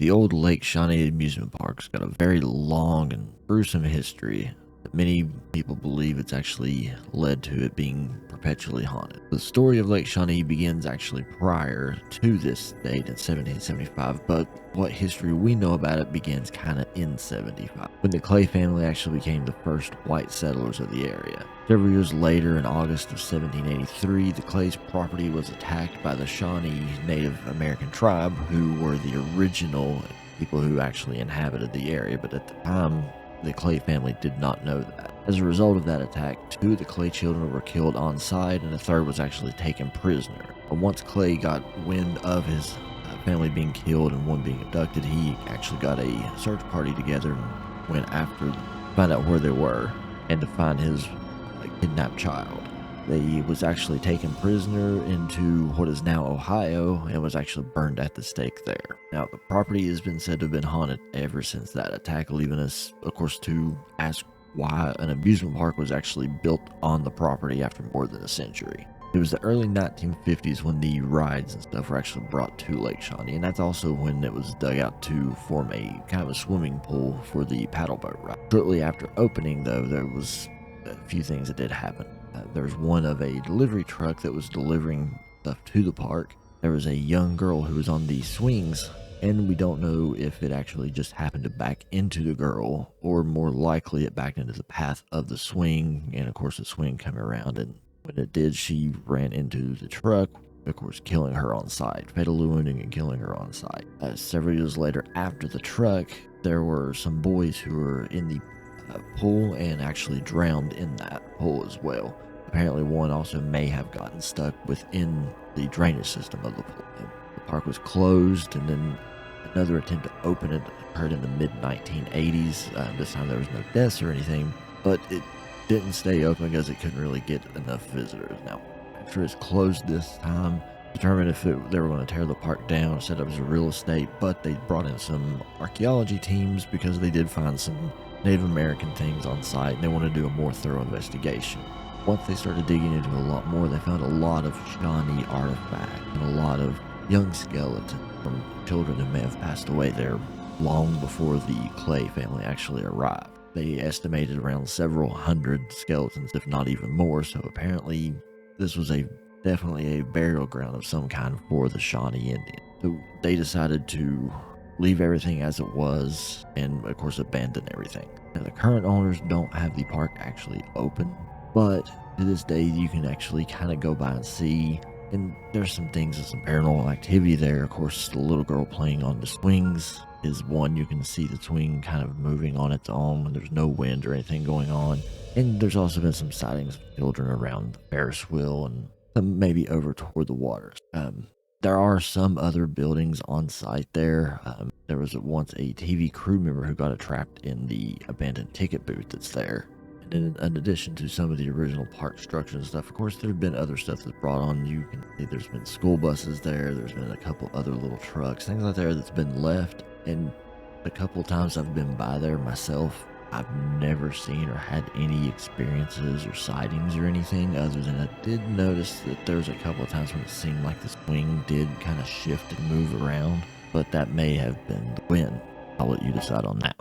The old Lake Shawnee Amusement Park's got a very long and gruesome history that many people believe it's actually led to it being perpetually haunted. The story of Lake Shawnee begins actually prior to this date in 1775, but what history we know about it begins kind of in 75, when the Clay family actually became the first white settlers of the area. Several years later, in August of 1783, the Clay's property was attacked by the Shawnee Native American tribe, who were the original people who actually inhabited the area, but at the time, the Clay family did not know that. As a result of that attack, 2 of the Clay children were killed on site, and a third was actually taken prisoner. But once Clay got wind of his family being killed and one being abducted, he actually got a search party together and went after them, find out where they were, and to find his kidnapped child. He was actually taken prisoner into what is now Ohio and was actually burned at the stake there. Now, the property has been said to have been haunted ever since that attack, leaving us, of course, to ask why an amusement park was actually built on the property after more than a century. It was the early 1950s when the rides and stuff were actually brought to Lake Shawnee, and that's also when it was dug out to form a kind of a swimming pool for the paddleboat ride. Shortly after opening, though, there was a few things that did happen. There's one of a delivery truck that was delivering stuff to the park. There was a young girl who was on the swings, and we don't know if it actually just happened to back into the girl, or more likely it backed into the path of the swing, and of course the swing came around, and when it did, she ran into the truck, of course killing her on site, fatally wounding and killing her on site. Several years later, after the truck, there were some boys who were in the pool and actually drowned in that pool as well. Apparently one also may have gotten stuck within the drainage system of the pool. The park was closed, and then another attempt to open it occurred in the mid-1980s. This time there was no deaths or anything, but it didn't stay open because it couldn't really get enough visitors. Now, after it's closed this time, determined if they were going to tear the park down, set up as a real estate, but they brought in some archaeology teams because they did find some Native American things on site, and they wanted to do a more thorough investigation. Once they started digging into a lot more, they found a lot of Shawnee artifacts and a lot of young skeletons from children who may have passed away there long before the Clay family actually arrived. They estimated around several hundred skeletons, if not even more, so apparently this was definitely a burial ground of some kind for the Shawnee Indians. So they decided to leave everything as it was and, of course, abandon everything. Now, the current owners don't have the park actually open, but to this day you can actually kind of go by and see, and there's some things of some paranormal activity there. Of course, the little girl playing on the swings is one. You can see the swing kind of moving on its own when there's no wind or anything going on, and there's also been some sightings of children around the Ferris wheel and some maybe over toward the waters. There are some other buildings on site there. There was once a TV crew member who got trapped in the abandoned ticket booth that's there. And in addition to some of the original park structures and stuff, of course, there have been other stuff that's brought on. You can see there's been school buses there. There's been a couple other little trucks, things like that that's been left. And a couple times I've been by there myself, I've never seen or had any experiences or sightings or anything, other than I did notice that there's a couple of times when it seemed like the swing did kind of shift and move around, but that may have been the wind. I'll let you decide on that.